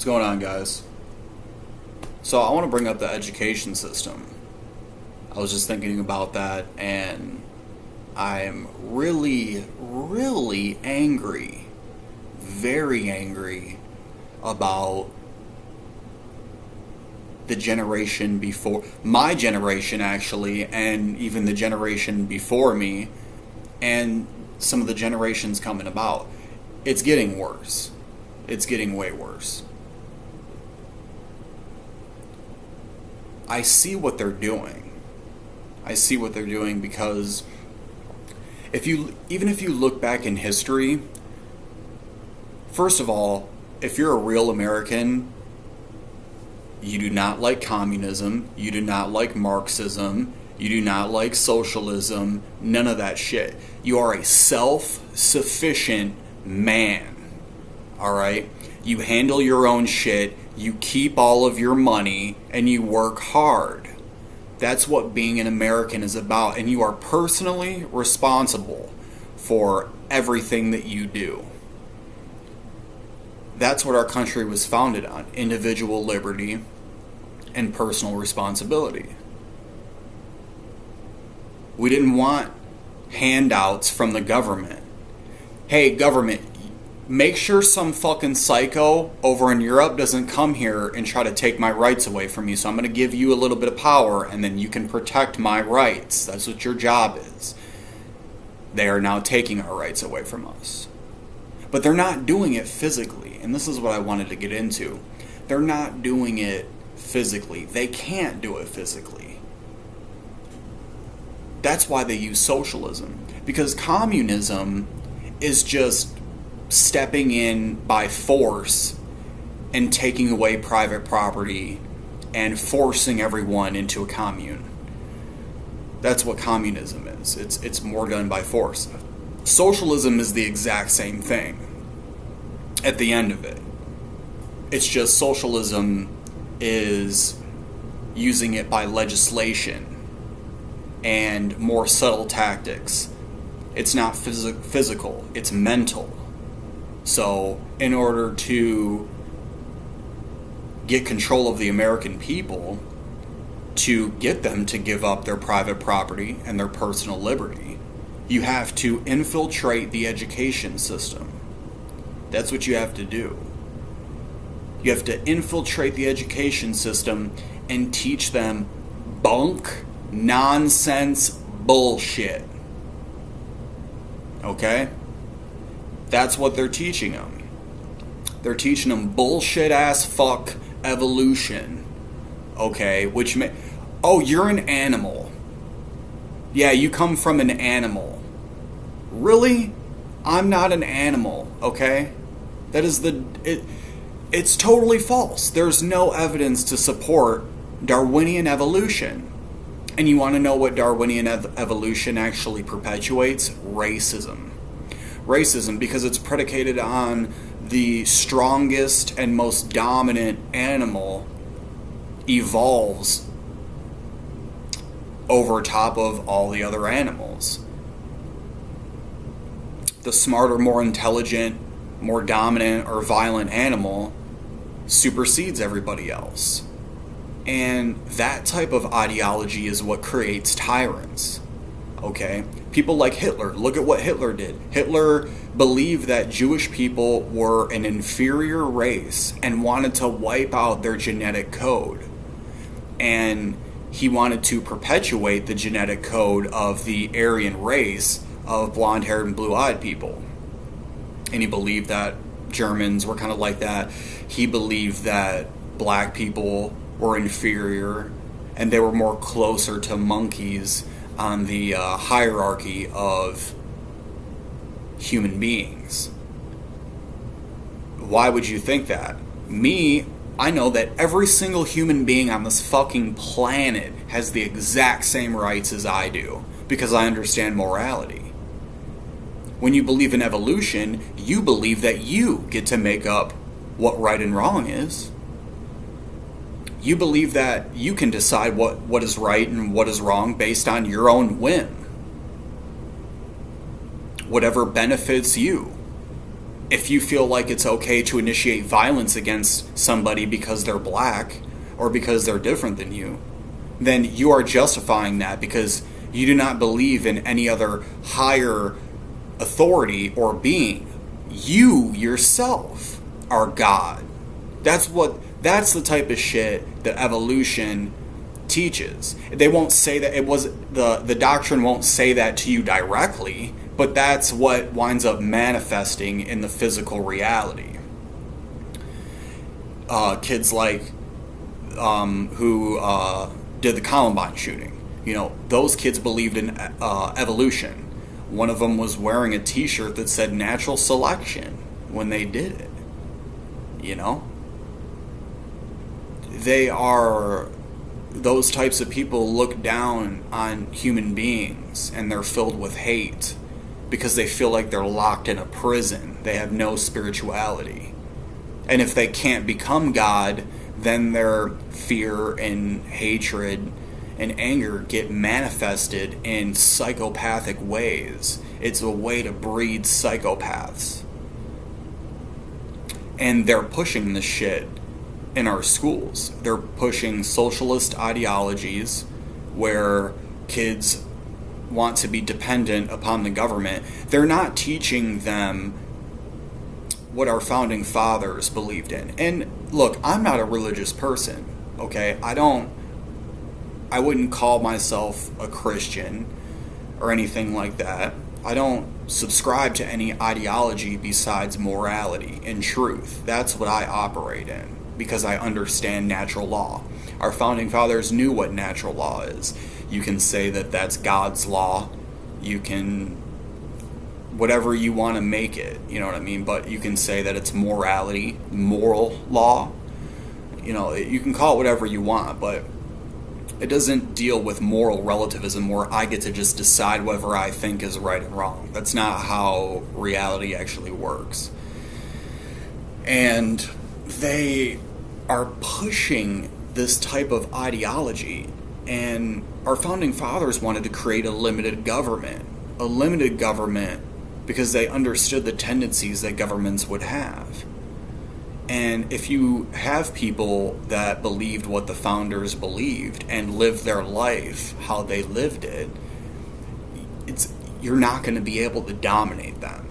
What's going on, guys? So I want to bring up the education system. I was just thinking about that, and I'm really, really angry, very angry about the generation before, my generation actually, and even the generation before me, and some of the generations coming about. It's getting worse. It's getting way worse. I see what they're doing. I see what they're doing because even if you look back in history, first of all, if you're a real American, you do not like communism, you do not like Marxism, you do not like socialism, none of that shit. You are a self-sufficient man, alright? You handle your own shit, you keep all of your money, and you work hard. That's what being an American is about, and you are personally responsible for everything that you do. That's what our country was founded on, individual liberty and personal responsibility. We didn't want handouts from the government. Hey, government, make sure some fucking psycho over in Europe doesn't come here and try to take my rights away from me. So I'm going to give you a little bit of power and then you can protect my rights. That's what your job is. They are now taking our rights away from us. But they're not doing it physically. And this is what I wanted to get into. They're not doing it physically. They can't do it physically. That's why they use socialism. Because communism is just stepping in by force and taking away private property and forcing everyone into a commune. That's what communism is. It's more done by force. Socialism is the exact same thing at the end of it. It's just socialism is using it by legislation and more subtle tactics. It's not physical, it's mental. So, in order to get control of the American people, to get them to give up their private property and their personal liberty, you have to infiltrate the education system. That's what you have to do. You have to infiltrate the education system and teach them bunk, nonsense, bullshit. Okay? That's what they're teaching them. They're teaching them bullshit ass fuck evolution. Okay? Oh, you're an animal. Yeah, you come from an animal. Really? I'm not an animal, okay? That is it's totally false. There's no evidence to support Darwinian evolution. And you want to know what Darwinian evolution actually perpetuates? Racism. Racism, because it's predicated on the strongest and most dominant animal evolves over top of all the other animals. The smarter, more intelligent, more dominant or violent animal supersedes everybody else. And that type of ideology is what creates tyrants. Okay? People like Hitler. Look at what Hitler did. Hitler believed that Jewish people were an inferior race and wanted to wipe out their genetic code. And he wanted to perpetuate the genetic code of the Aryan race of blonde-haired and blue-eyed people. And he believed that Germans were kind of like that. He believed that black people were inferior and they were more closer to monkeys on the hierarchy of human beings. Why would you think that? I know that every single human being on this fucking planet has the exact same rights as I do, because I understand morality. When you believe in evolution, you believe that you get to make up what right and wrong is. You believe that you can decide what is right and what is wrong based on your own whim. Whatever benefits you. if you feel like it's okay to initiate violence against somebody because they're black or because they're different than you, then you are justifying that because you do not believe in any other higher authority or being. You yourself are God. That's the type of shit that evolution teaches. They won't say that the doctrine won't say that to you directly, but that's what winds up manifesting in the physical reality. Kids like who did the Columbine shooting, those kids believed in evolution. One of them was wearing a t-shirt that said natural selection when they did it. Those types of people look down on human beings, and they're filled with hate because they feel like they're locked in a prison. They have no spirituality. And if they can't become God, then their fear and hatred and anger get manifested in psychopathic ways. It's a way to breed psychopaths. And they're pushing this shit in our schools. They're pushing socialist ideologies where kids want to be dependent upon the government. They're not teaching them what our founding fathers believed in. And look, I'm not a religious person, okay? I wouldn't call myself a Christian or anything like that. I don't subscribe to any ideology besides morality and truth. That's what I operate in because I understand natural law. Our founding fathers knew what natural law is. You can say that that's God's law. You can, whatever you want to make it, you know what I mean? But you can say that it's morality, moral law. You can call it whatever you want, but it doesn't deal with moral relativism where I get to just decide whatever I think is right and wrong. That's not how reality actually works. And they are pushing this type of ideology. And our founding fathers wanted to create a limited government. A limited government because they understood the tendencies that governments would have. And if you have people that believed what the founders believed and lived their life how they lived it, you're not going to be able to dominate them.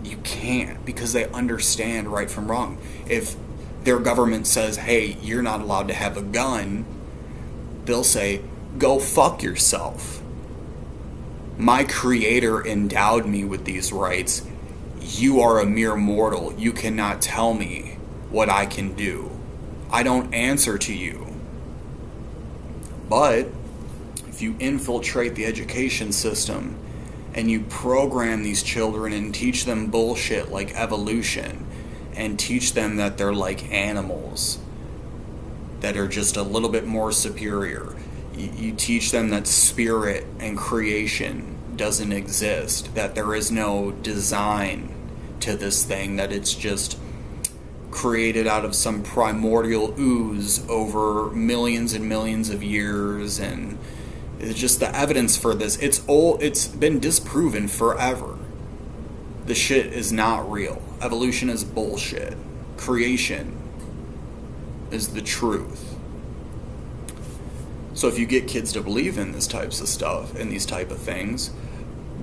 You can't, because they understand right from wrong. If their government says, hey, you're not allowed to have a gun, they'll say, go fuck yourself. My creator endowed me with these rights. You are a mere mortal. You cannot tell me what I can do. I don't answer to you. But if you infiltrate the education system and you program these children and teach them bullshit like evolution and teach them that they're like animals that are just a little bit more superior, you teach them that spirit and creation doesn't exist, that there is no design to this thing, that it's just created out of some primordial ooze over millions and millions of years, and it's just the evidence for this. It's been disproven forever. The shit is not real. Evolution is bullshit. Creation is the truth. So if you get kids to believe in these types of stuff and these type of things,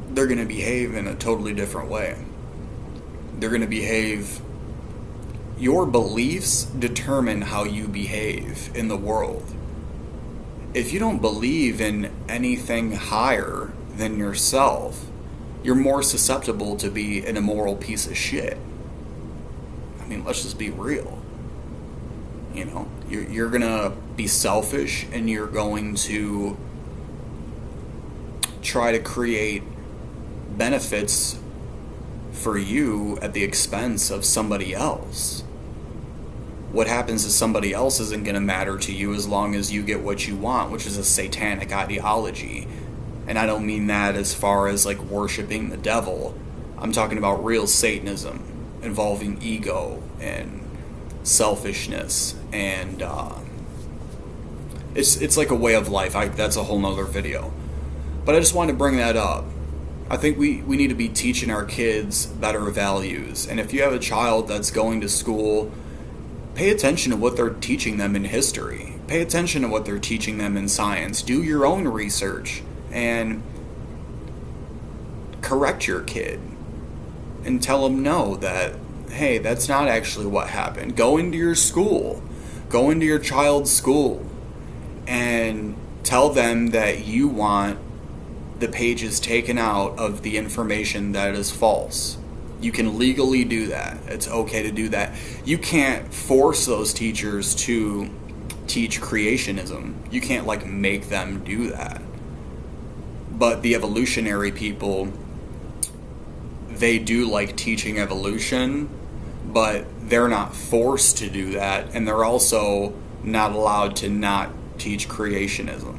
they're going to behave in a totally different way. They're going to behave. Your beliefs determine how you behave in the world. If you don't believe in anything higher than yourself, you're more susceptible to be an immoral piece of shit. I mean, let's just be real. You're going to be selfish, and you're going to try to create benefits for you at the expense of somebody else. What happens to somebody else isn't going to matter to you as long as you get what you want, which is a satanic ideology. And I don't mean that as far as like worshiping the devil. I'm talking about real Satanism involving ego and selfishness, and it's like a way of life. That's a whole nother video. But I just wanted to bring that up. I think we need to be teaching our kids better values. And if you have a child that's going to school, pay attention to what they're teaching them in history. Pay attention to what they're teaching them in science. Do your own research and correct your kid and tell them no, that, hey, that's not actually what happened. Go into your school. Go into your child's school and tell them that you want the pages taken out of the information that is false. You can legally do that. It's okay to do that. You can't force those teachers to teach creationism. You can't like make them do that. But the evolutionary people, they do like teaching evolution, but they're not forced to do that, and they're also not allowed to not teach creationism.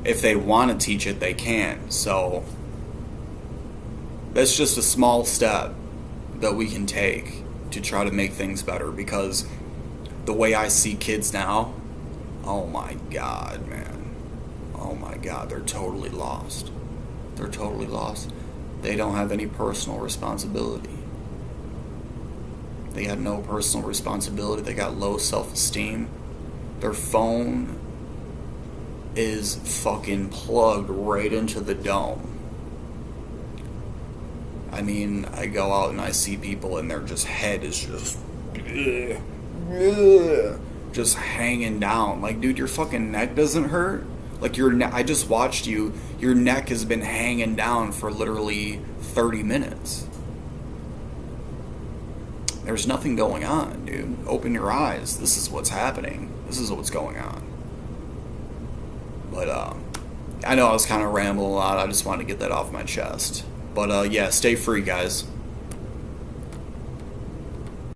If they want to teach it, they can. So that's just a small step that we can take to try to make things better, because the way I see kids now, oh my God, man. Oh my God, they're totally lost. They're totally lost. They don't have any personal responsibility. They got no personal responsibility. They got low self-esteem. Their phone is fucking plugged right into the dome. I mean, I go out and I see people and their just head is just hanging down. Like, dude, your fucking neck doesn't hurt? Like, I just watched you. Your neck has been hanging down for literally 30 minutes. There's nothing going on, dude. Open your eyes. This is what's happening. This is what's going on. But, I know I was kind of rambling a lot. I just wanted to get that off my chest. But, yeah, stay free, guys.